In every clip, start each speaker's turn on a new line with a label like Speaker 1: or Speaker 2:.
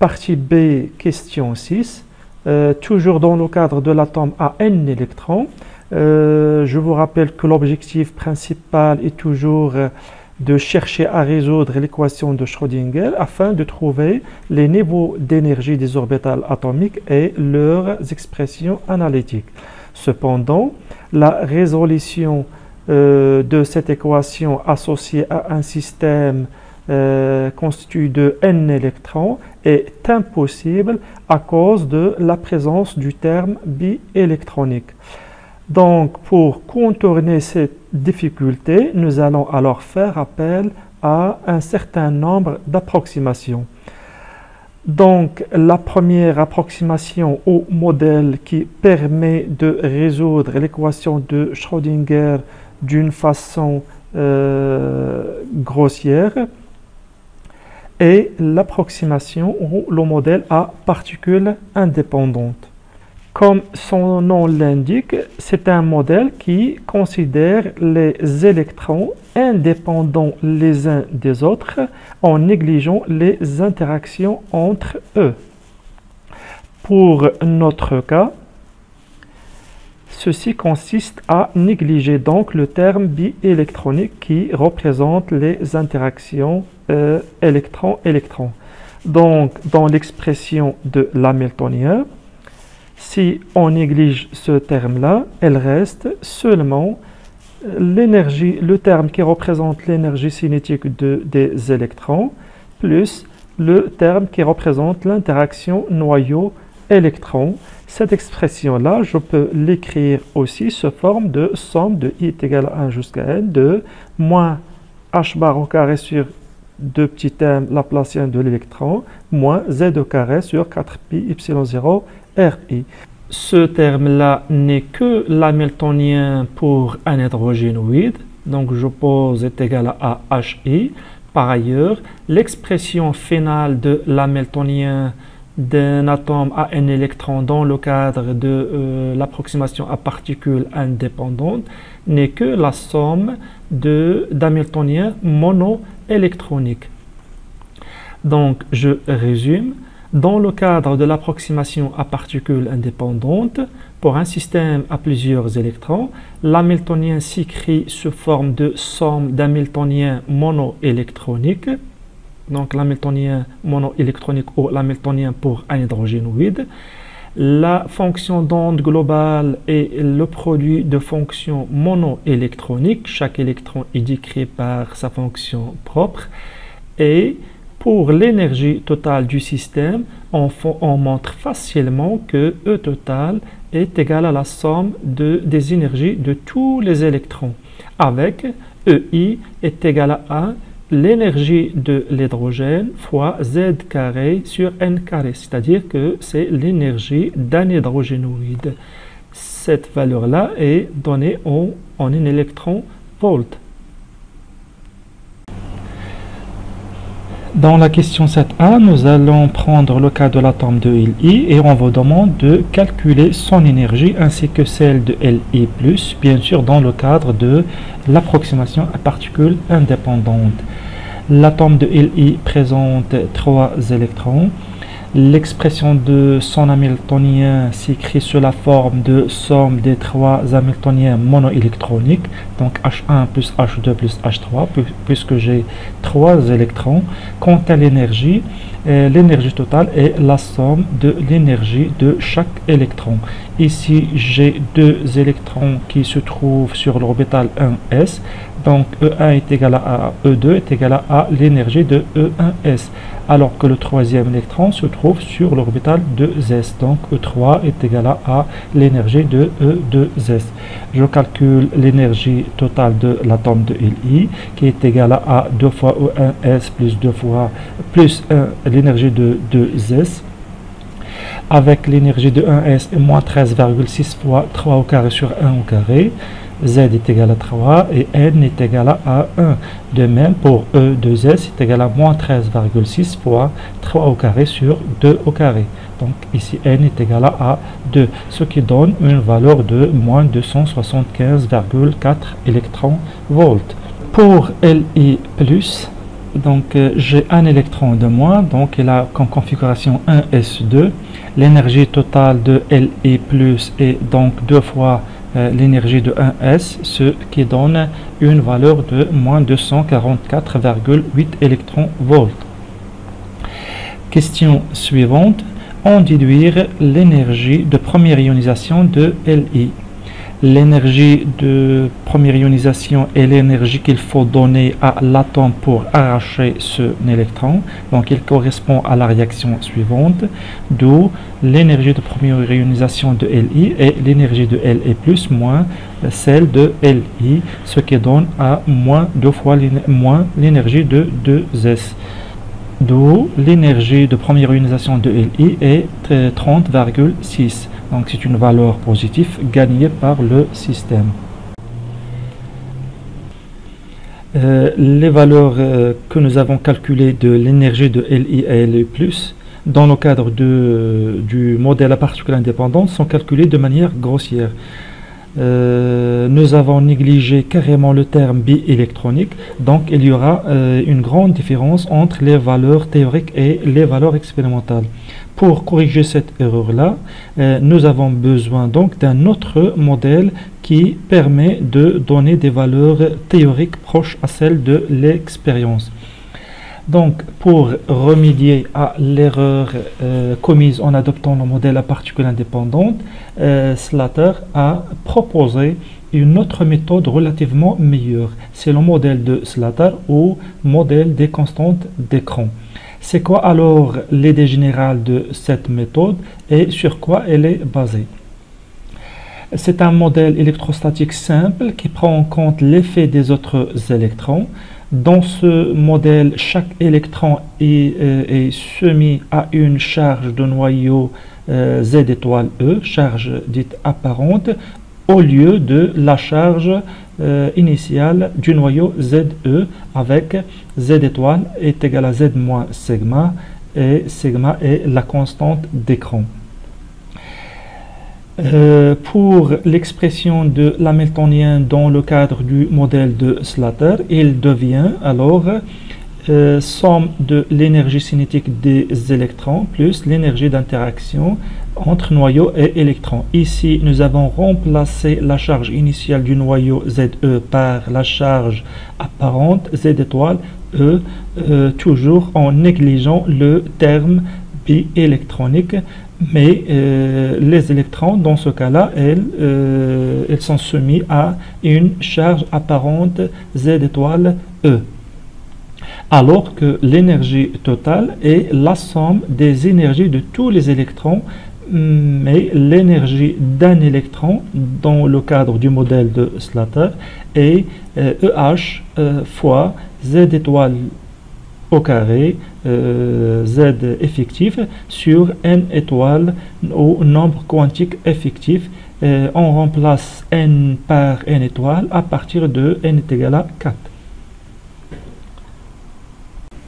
Speaker 1: Partie B, question 6. Toujours dans le cadre de l'atome à n électrons. Je vous rappelle que l'objectif principal est toujours de chercher à résoudre l'équation de Schrödinger afin de trouver les niveaux d'énergie des orbitales atomiques et leurs expressions analytiques. Cependant, la résolution de cette équation associée à un système constitué de n électrons est impossible à cause de la présence du terme biélectronique. Donc, pour contourner cette difficulté, nous allons alors faire appel à un certain nombre d'approximations. Donc, la première approximation au modèle qui permet de résoudre l'équation de Schrödinger d'une façon grossière est l'approximation où le modèle à particules indépendantes. Comme son nom l'indique, c'est un modèle qui considère les électrons indépendants les uns des autres en négligeant les interactions entre eux. Pour notre cas, ceci consiste à négliger donc le terme biélectronique qui représente les interactions électron-électron. Donc, dans l'expression de l'hamiltonien, si on néglige ce terme-là, elle reste seulement l'énergie, le terme qui représente l'énergie cinétique des électrons, plus le terme qui représente l'interaction noyau-électron. Cette expression-là, je peux l'écrire aussi sous forme de somme de i est égal à 1 jusqu'à n de moins h bar au carré sur 2 petits m laplacien de l'électron, moins z au carré sur 4pi epsilon 0 RI. Ce terme-là n'est que l'hamiltonien pour un hydrogénoïde, donc je pose est égal à HI. Par ailleurs, l'expression finale de l'hamiltonien d'un atome à n électrons dans le cadre de l'approximation à particules indépendantes n'est que la somme d'hamiltoniens monoélectroniques. Donc, je résume. Dans le cadre de l'approximation à particules indépendantes, pour un système à plusieurs électrons, l'hamiltonien s'écrit sous forme de somme d'hamiltoniens monoélectroniques. Donc l'hamiltonien monoélectronique ou l'hamiltonien pour un hydrogénoïde. La fonction d'onde globale est le produit de fonctions monoélectroniques. Chaque électron est décrit par sa fonction propre. Et pour l'énergie totale du système, on montre facilement que E total est égal à la somme des énergies de tous les électrons, avec EI est égal à 1, l'énergie de l'hydrogène fois Z carré sur N carré, c'est-à-dire que c'est l'énergie d'un hydrogénoïde. Cette valeur-là est donnée en un électron volt. Dans la question 7a, nous allons prendre le cas de l'atome de Li et on vous demande de calculer son énergie ainsi que celle de Li+, bien sûr dans le cadre de l'approximation à particules indépendantes. L'atome de Li présente 3 électrons. L'expression de son hamiltonien s'écrit sous la forme de somme des 3 hamiltoniens monoélectroniques, donc H1 plus H2 plus H3, puisque j'ai 3 électrons. Quant à l'énergie, l'énergie totale est la somme de l'énergie de chaque électron. Ici, j'ai 2 électrons qui se trouvent sur l'orbital 1s, donc E1 est égal à E2 est égal à l'énergie de E1s, alors que le troisième électron se trouve sur l'orbital 2s, donc E3 est égal à l'énergie de E2s. Je calcule l'énergie totale de l'atome de Li, qui est égale à 2 fois E1s plus l'énergie de 2s, avec l'énergie de 1s et moins 13,6 fois 3 au carré sur 1 au carré. Z est égal à 3 et N est égal à 1. De même, pour E2S est égal à moins 13,6 fois 3 au carré sur 2 au carré. Donc ici, N est égal à 2, ce qui donne une valeur de moins 275,4 électronvolts. Pour Li+, j'ai un électron de moins, donc il a comme configuration 1s2. L'énergie totale de Li plus est donc 2 fois l'énergie de 1s, ce qui donne une valeur de moins 244,8 électron-volts. Question suivante. En déduire l'énergie de première ionisation de Li. L'énergie de première ionisation est l'énergie qu'il faut donner à l'atome pour arracher ce électron. Donc il correspond à la réaction suivante, d'où l'énergie de première ionisation de Li est l'énergie de Li plus moins celle de Li, ce qui donne à moins 2 fois moins l'énergie de 2S. D'où l'énergie de première ionisation de Li est 30,6. Donc c'est une valeur positive gagnée par le système. Les valeurs que nous avons calculées de l'énergie de Li et Li+, dans le cadre du modèle à particules indépendantes, sont calculées de manière grossière. Nous avons négligé carrément le terme biélectronique, donc il y aura une grande différence entre les valeurs théoriques et les valeurs expérimentales. Pour corriger cette erreur-là, nous avons besoin donc d'un autre modèle qui permet de donner des valeurs théoriques proches à celles de l'expérience. Donc, pour remédier à l'erreur commise en adoptant le modèle à particules indépendantes, Slater a proposé une autre méthode relativement meilleure. C'est le modèle de Slater ou modèle des constantes d'écran. C'est quoi alors l'idée générale de cette méthode et sur quoi elle est basée? C'est un modèle électrostatique simple qui prend en compte l'effet des autres électrons. Dans ce modèle, chaque électron est soumis à une charge de noyau Z étoile E, charge dite apparente, au lieu de la charge initiale du noyau ZE avec Z étoile est égal à Z moins sigma et sigma est la constante d'écran. Pour l'expression de l'hamiltonien dans le cadre du modèle de Slater, il devient alors somme de l'énergie cinétique des électrons plus l'énergie d'interaction entre noyau et électron. Ici, nous avons remplacé la charge initiale du noyau ZE par la charge apparente Z étoile E, toujours en négligeant le terme biélectronique. Mais les électrons, dans ce cas-là, ils sont soumis à une charge apparente Z étoile E. Alors que l'énergie totale est la somme des énergies de tous les électrons, mais l'énergie d'un électron, dans le cadre du modèle de Slater, est EH fois Z étoile au carré, Z effectif sur n étoiles au nombre quantique effectif. On remplace n par n étoile à partir de n est égal à 4.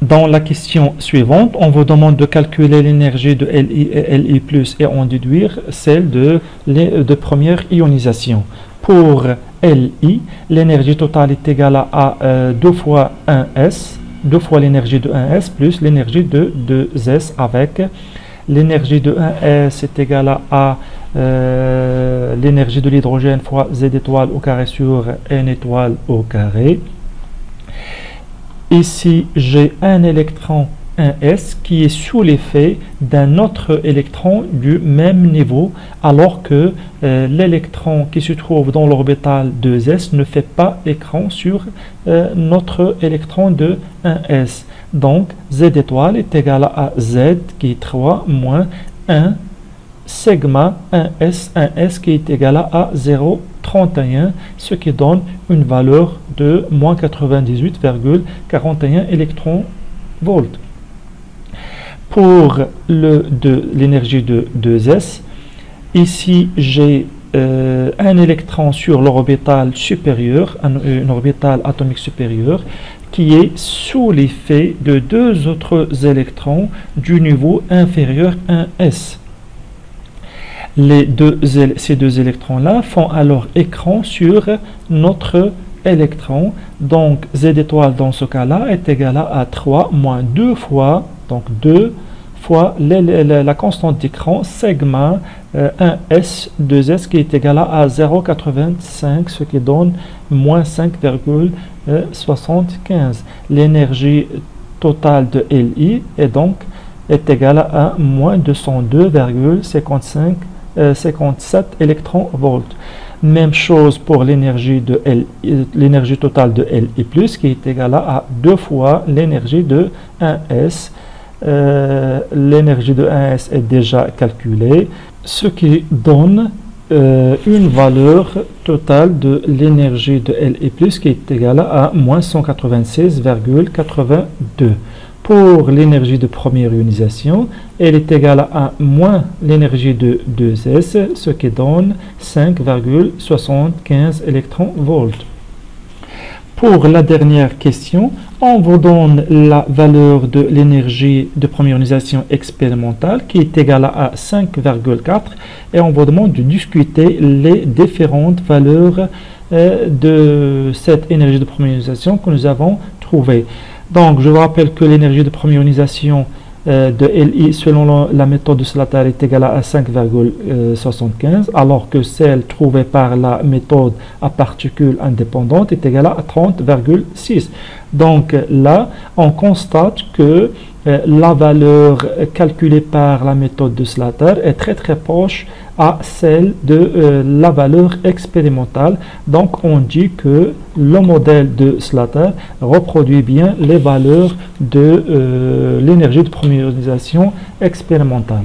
Speaker 1: Dans la question suivante, on vous demande de calculer l'énergie de Li et Li+, et en déduire celle de première ionisation. Pour Li, l'énergie totale est égale à 2 fois 1s, 2 fois l'énergie de 1s plus l'énergie de 2s avec l'énergie de 1s est égale à l'énergie de l'hydrogène fois Z étoile au carré sur N étoile au carré. Ici, j'ai un électron 1s qui est sous l'effet d'un autre électron du même niveau, alors que l'électron qui se trouve dans l'orbital 2s ne fait pas écran sur notre électron de 1s. Donc, Z étoile est égal à Z qui est 3 moins 1 sigma 1s qui est égal à 0,31, ce qui donne une valeur de moins 98,41 électron-volts. Pour l'énergie de 2s, ici j'ai un électron sur l'orbital supérieur, une orbitale atomique supérieure, qui est sous l'effet de deux autres électrons du niveau inférieur 1s. Ces deux électrons-là font alors écran sur notre électrons. Donc Z étoile dans ce cas-là est égal à 3 moins 2 fois, donc 2 fois la constante d'écran sigma 1s 2s qui est égal à 0,85, ce qui donne moins 5,75. L'énergie totale de Li est égale à moins 202,57 électronvolts. Même chose pour l'énergie totale de Li+, qui est égale à 2 fois l'énergie de 1s. L'énergie de 1s est déjà calculée, ce qui donne une valeur totale de l'énergie de Li+, qui est égale à moins 196,82. Pour l'énergie de première ionisation, elle est égale à moins l'énergie de 2s, ce qui donne 5,75 électronvolts. Pour la dernière question, on vous donne la valeur de l'énergie de première ionisation expérimentale qui est égale à 5,4 et on vous demande de discuter les différentes valeurs de cette énergie de première ionisation que nous avons trouvée. Donc, je vous rappelle que l'énergie de première ionisation de Li selon la méthode de Slater est égale à 5,75 alors que celle trouvée par la méthode à particules indépendantes est égale à 30,6. Donc là, on constate que la valeur calculée par la méthode de Slater est très proche à celle de la valeur expérimentale. Donc on dit que le modèle de Slater reproduit bien les valeurs de l'énergie de première ionisation expérimentale.